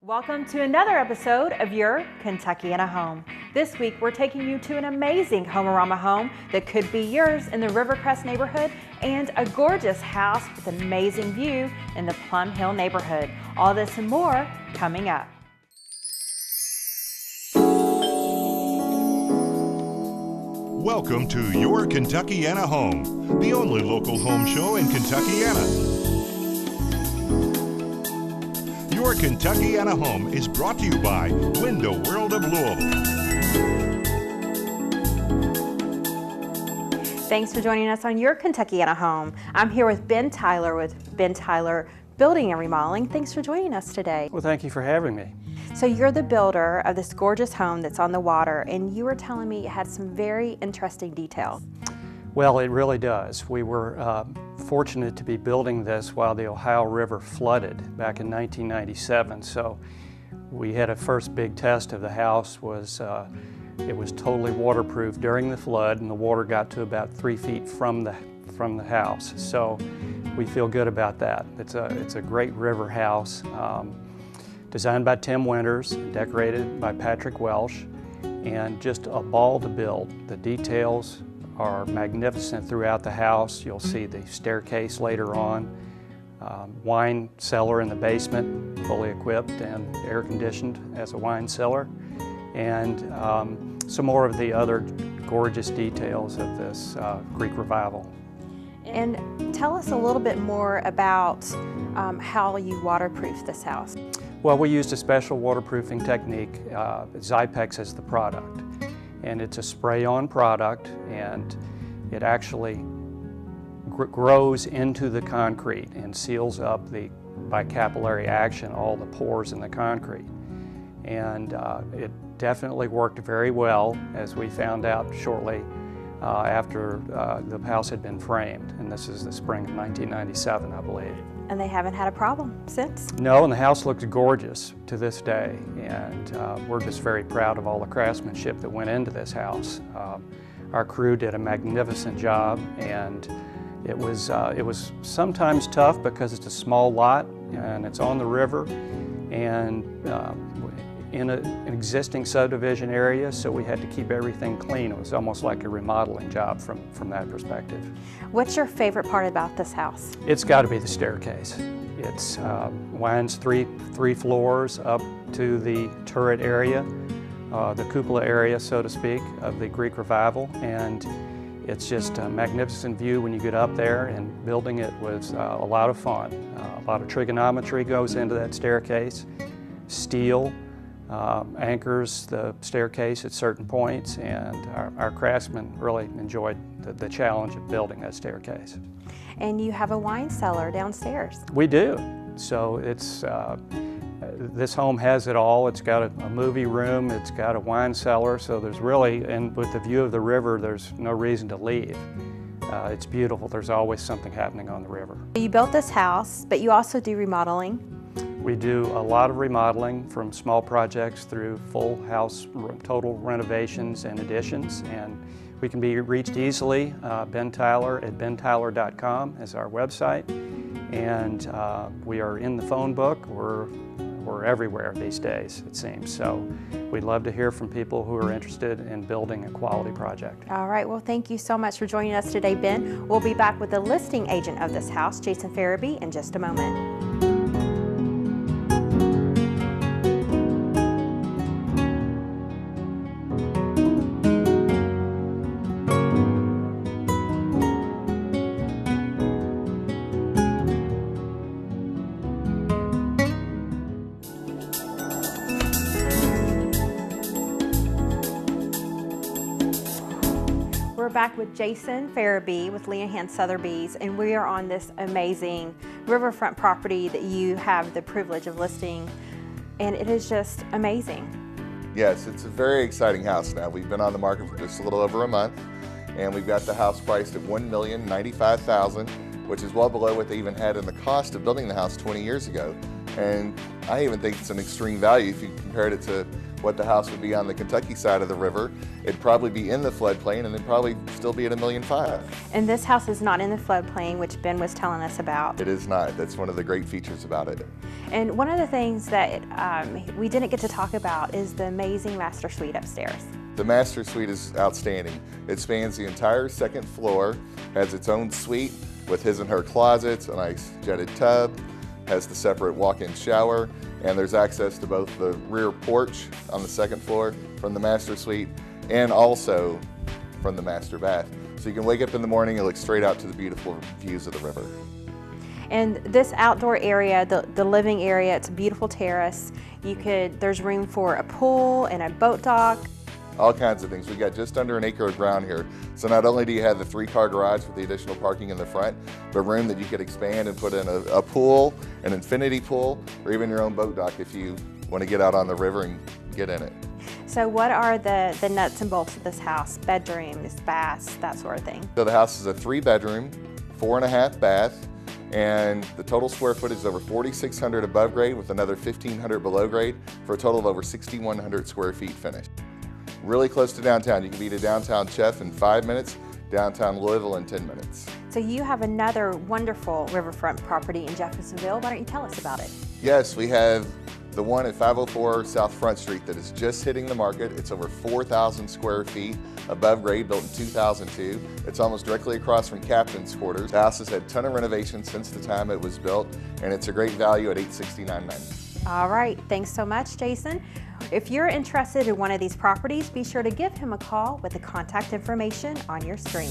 Welcome to another episode of Your Kentucky in a Home. This week we're taking you to an amazing Home-A-Rama home that could be yours in the Rivercrest neighborhood and a gorgeous house with an amazing view in the Plum Hill neighborhood. All this and more coming up. Welcome to Your Kentuckiana Home, the only local home show in Kentuckiana. Your Kentuckiana Home is brought to you by Window World of Louisville. Thanks for joining us on Your Kentuckiana Home. I'm here with Ben Tyler with Ben Tyler Building and Remodeling. Thanks for joining us today. Well, thank you for having me. So you're the builder of this gorgeous home that's on the water, and you were telling me it had some very interesting details. Well, it really does. We were fortunate to be building this while the Ohio River flooded back in 1997. So we had a first big test of the house. It was totally waterproof during the flood, and the water got to about 3 feet from the house. So we feel good about that. It's a great river house. Designed by Tim Winters, decorated by Patrick Welsh, and just a ball to build. The details are magnificent throughout the house. You'll see the staircase later on, wine cellar in the basement, fully equipped and air conditioned as a wine cellar, and some more of the other gorgeous details of this Greek Revival. And tell us a little bit more about how you waterproof this house. Well, we used a special waterproofing technique. Zypex is the product, and it's a spray-on product, and it actually grows into the concrete and seals up by capillary action all the pores in the concrete. And it definitely worked very well, as we found out shortly after the house had been framed, and this is the spring of 1997, I believe. And they haven't had a problem since? No, and the house looks gorgeous to this day, and we're just very proud of all the craftsmanship that went into this house. Our crew did a magnificent job, and it was sometimes tough because it's a small lot and it's on the river and in an existing subdivision area, so we had to keep everything clean. It was almost like a remodeling job from that perspective. What's your favorite part about this house? It's got to be the staircase. It's winds three floors up to the turret area, the cupola area, so to speak, of the Greek Revival, and it's just a magnificent view when you get up there, and building it was a lot of fun. A lot of trigonometry goes into that staircase. Steel anchors the staircase at certain points, and our craftsmen really enjoyed the challenge of building that staircase. And you have a wine cellar downstairs. We do. So this home has it all. It's got a movie room, it's got a wine cellar, so there's really, and with the view of the river, there's no reason to leave. It's beautiful. There's always something happening on the river. You built this house, but you also do remodeling. We do a lot of remodeling, from small projects through full house total renovations and additions, and we can be reached easily. Ben Tyler at bentyler.com is our website, and we are in the phone book. We're everywhere these days, it seems, so we'd love to hear from people who are interested in building a quality project. All right, well, thank you so much for joining us today, Ben. We'll be back with the listing agent of this house, Jason Farabee, in just a moment. We're back with Jason Farabee with Lenahan Sotheby's, and we are on this amazing riverfront property that you have the privilege of listing, and it is just amazing. Yes, it's a very exciting house now. We've been on the market for just a little over a month, and we've got the house priced at $1,095,000, which is well below what they even had in the cost of building the house 20 years ago. And I even think it's an extreme value if you compared it to what the house would be on the Kentucky side of the river. It'd probably be in the floodplain and it'd probably still be at $1.5 million. And this house is not in the floodplain, which Ben was telling us about. It is not. That's one of the great features about it. And one of the things that we didn't get to talk about is the amazing master suite upstairs. The master suite is outstanding. It spans the entire second floor, has its own suite with his and her closets, a nice jetted tub, has the separate walk-in shower, and there's access to both the rear porch on the second floor from the master suite and also from the master bath. So you can wake up in the morning and look straight out to the beautiful views of the river. And this outdoor area, the living area, it's a beautiful terrace. There's room for a pool and a boat dock. All kinds of things. We got just under an acre of ground here. So not only do you have the 3-car garage with the additional parking in the front, but room that you could expand and put in a pool, an infinity pool, or even your own boat dock if you want to get out on the river and get in it. So what are the nuts and bolts of this house? Bedrooms, baths, that sort of thing? So the house is a 3-bedroom, 4.5 bath, and the total square footage is over 4,600 above grade with another 1,500 below grade for a total of over 6,100 square feet finished. Really close to downtown. You can be to downtown Chef in 5 minutes, downtown Louisville in 10 minutes. So you have another wonderful riverfront property in Jeffersonville. Why don't you tell us about it? Yes, we have the one at 504 South Front Street that is just hitting the market. It's over 4,000 square feet above grade, built in 2002. It's almost directly across from Captain's Quarters. The house has had a ton of renovations since the time it was built, and it's a great value at $869.90. All right, thanks so much, Jason. If you're interested in one of these properties, be sure to give him a call with the contact information on your screen.